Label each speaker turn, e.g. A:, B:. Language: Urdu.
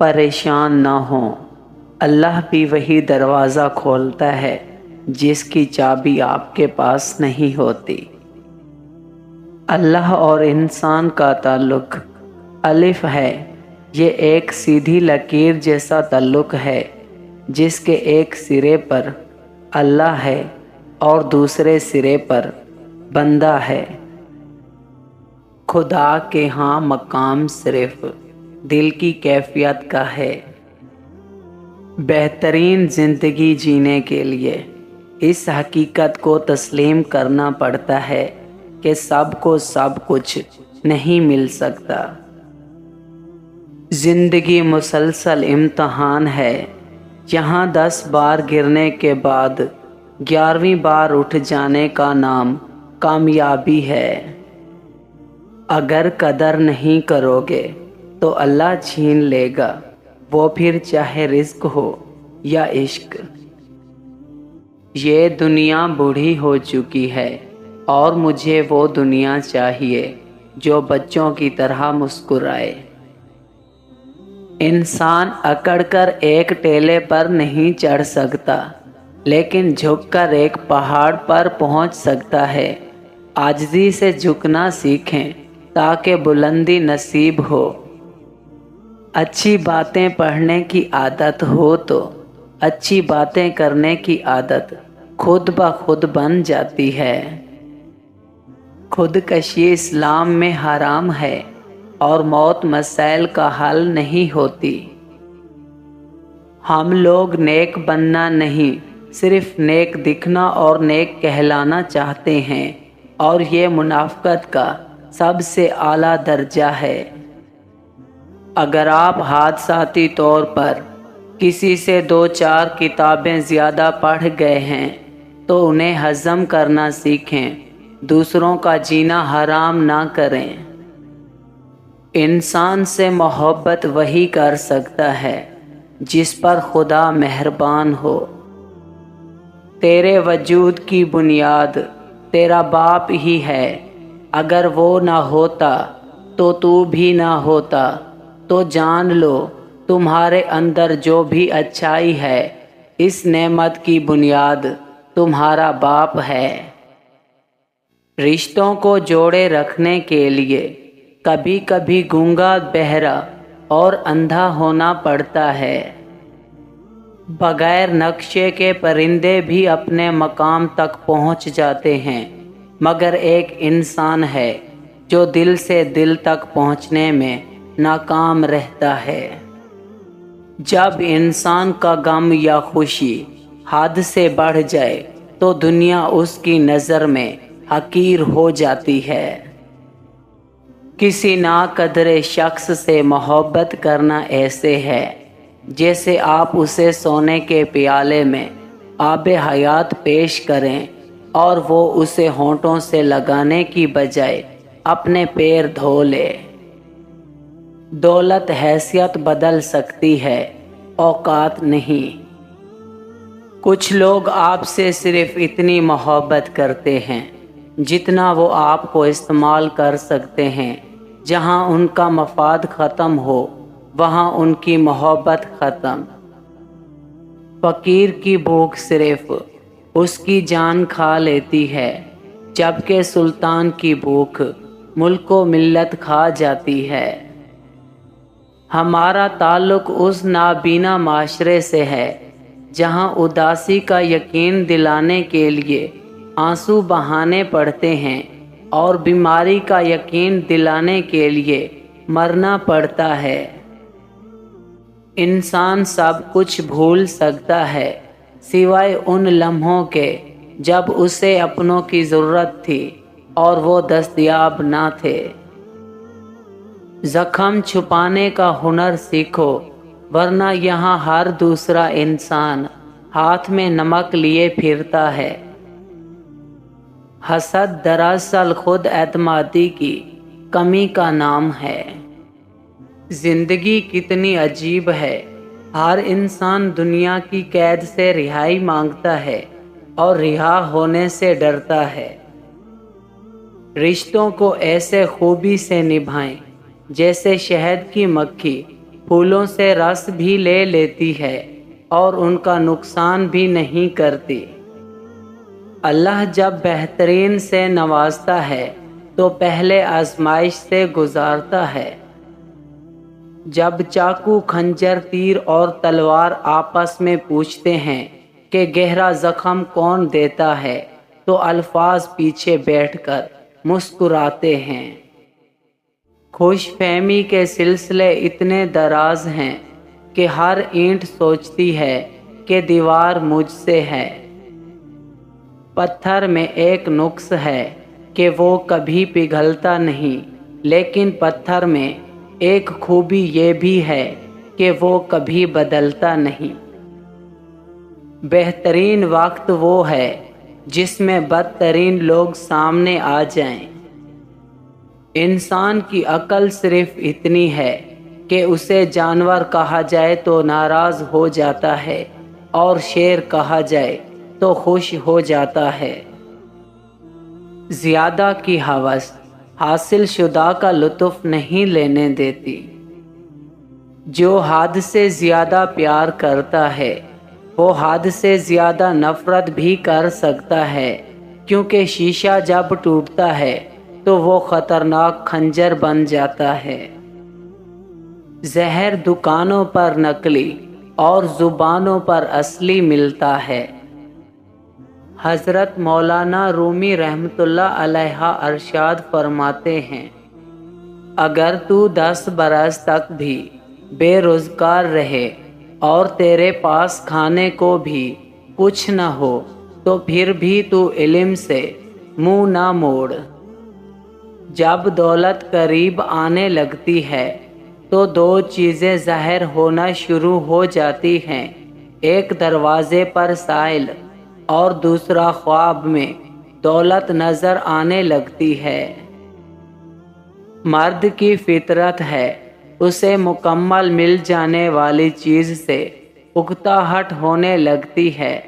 A: پریشان نہ ہوں، اللہ بھی وہی دروازہ کھولتا ہے جس کی چابی آپ کے پاس نہیں ہوتی۔ اللہ اور انسان کا تعلق الف ہے۔ یہ ایک سیدھی لکیر جیسا تعلق ہے جس کے ایک سرے پر اللہ ہے اور دوسرے سرے پر بندہ ہے۔ خدا کے ہاں مقام صرف دل کی کیفیت کا ہے۔ بہترین زندگی جینے کے لیے اس حقیقت کو تسلیم کرنا پڑتا ہے کہ سب کو سب کچھ نہیں مل سکتا۔ زندگی مسلسل امتحان ہے، یہاں 10 بار گرنے کے بعد 11ویں بار اٹھ جانے کا نام کامیابی ہے۔ اگر قدر نہیں کرو گے تو اللہ چھین لے گا، وہ پھر چاہے رزق ہو یا عشق۔ یہ دنیا بوڑھی ہو چکی ہے اور مجھے وہ دنیا چاہیے جو بچوں کی طرح مسکرائے۔ انسان اکڑ کر ایک ٹیلے پر نہیں چڑھ سکتا، لیکن جھک کر ایک پہاڑ پر پہنچ سکتا ہے۔ عاجزی سے جھکنا سیکھیں تاکہ بلندی نصیب ہو۔ اچھی باتیں پڑھنے کی عادت ہو تو اچھی باتیں کرنے کی عادت خود بخود بن جاتی ہے۔ خودکشی اسلام میں حرام ہے اور موت مسائل کا حل نہیں ہوتی۔ ہم لوگ نیک بننا نہیں، صرف نیک دکھنا اور نیک کہلانا چاہتے ہیں، اور یہ منافقت کا سب سے اعلیٰ درجہ ہے۔ اگر آپ حادثاتی طور پر کسی سے 2-4 کتابیں زیادہ پڑھ گئے ہیں تو انہیں ہضم کرنا سیکھیں، دوسروں کا جینا حرام نہ کریں۔ انسان سے محبت وہی کر سکتا ہے جس پر خدا مہربان ہو۔ تیرے وجود کی بنیاد تیرا باپ ہی ہے، اگر وہ نہ ہوتا تو بھی نہ ہوتا، تو جان لو تمہارے اندر جو بھی اچھائی ہے اس نعمت کی بنیاد تمہارا باپ ہے۔ رشتوں کو جوڑے رکھنے کے لیے کبھی کبھی گونگا، بہرا اور اندھا ہونا پڑتا ہے۔ بغیر نقشے کے پرندے بھی اپنے مقام تک پہنچ جاتے ہیں، مگر ایک انسان ہے جو دل سے دل تک پہنچنے میں ناکام رہتا ہے۔ جب انسان کا غم یا خوشی حد سے بڑھ جائے تو دنیا اس کی نظر میں حقیر ہو جاتی ہے۔ کسی ناقدر شخص سے محبت کرنا ایسے ہے جیسے آپ اسے سونے کے پیالے میں آب حیات پیش کریں اور وہ اسے ہونٹوں سے لگانے کی بجائے اپنے پیر دھو لے۔ دولت حیثیت بدل سکتی ہے، اوقات نہیں۔ کچھ لوگ آپ سے صرف اتنی محبت کرتے ہیں جتنا وہ آپ کو استعمال کر سکتے ہیں۔ جہاں ان کا مفاد ختم ہو وہاں ان کی محبت ختم۔ فقیر کی بھوک صرف اس کی جان کھا لیتی ہے، جبکہ سلطان کی بھوک ملک و ملت کھا جاتی ہے۔ ہمارا تعلق اس نابینا معاشرے سے ہے جہاں اداسی کا یقین دلانے کے لیے آنسو بہانے پڑتے ہیں اور بیماری کا یقین دلانے کے لیے مرنا پڑتا ہے۔ انسان سب کچھ بھول سکتا ہے سوائے ان لمحوں کے جب اسے اپنوں کی ضرورت تھی اور وہ دستیاب نہ تھے۔ زخم چھپانے کا ہنر سیکھو، ورنہ یہاں ہر دوسرا انسان ہاتھ میں نمک لیے پھرتا ہے۔ حسد دراصل خود اعتمادی کی کمی کا نام ہے۔ زندگی کتنی عجیب ہے، ہر انسان دنیا کی قید سے رہائی مانگتا ہے اور رہا ہونے سے ڈرتا ہے۔ رشتوں کو ایسے خوبی سے نبھائیں جیسے شہد کی مکھی پھولوں سے رس بھی لے لیتی ہے اور ان کا نقصان بھی نہیں کرتی۔ اللہ جب بہترین سے نوازتا ہے تو پہلے آزمائش سے گزارتا ہے۔ جب چاقو، خنجر، تیر اور تلوار آپس میں پوچھتے ہیں کہ گہرا زخم کون دیتا ہے، تو الفاظ پیچھے بیٹھ کر مسکراتے ہیں۔ خوش فہمی کے سلسلے اتنے دراز ہیں کہ ہر اینٹ سوچتی ہے کہ دیوار مجھ سے ہے۔ پتھر میں ایک نقص ہے کہ وہ کبھی پگھلتا نہیں، لیکن پتھر میں ایک خوبی یہ بھی ہے کہ وہ کبھی بدلتا نہیں۔ بہترین وقت وہ ہے جس میں بدترین لوگ سامنے آ جائیں۔ انسان کی عقل صرف اتنی ہے کہ اسے جانور کہا جائے تو ناراض ہو جاتا ہے اور شیر کہا جائے تو خوش ہو جاتا ہے۔ زیادہ کی ہوس حاصل شدہ کا لطف نہیں لینے دیتی۔ جو حد سے زیادہ پیار کرتا ہے وہ حد سے زیادہ نفرت بھی کر سکتا ہے، کیونکہ شیشہ جب ٹوٹتا ہے تو وہ خطرناک خنجر بن جاتا ہے۔ زہر دکانوں پر نقلی اور زبانوں پر اصلی ملتا ہے۔ حضرت مولانا رومی رحمۃ اللہ علیہ ارشاد فرماتے ہیں، اگر تو 10 برس تک بھی بے روزگار رہے اور تیرے پاس کھانے کو بھی کچھ نہ ہو تو پھر بھی تو علم سے منہ نہ موڑ۔ جب دولت قریب آنے لگتی ہے تو 2 چیزیں ظاہر ہونا شروع ہو جاتی ہیں، ایک دروازے پر سائل اور دوسرا خواب میں دولت نظر آنے لگتی ہے۔ مرد کی فطرت ہے اسے مکمل مل جانے والی چیز سے اکتاہٹ ہونے لگتی ہے۔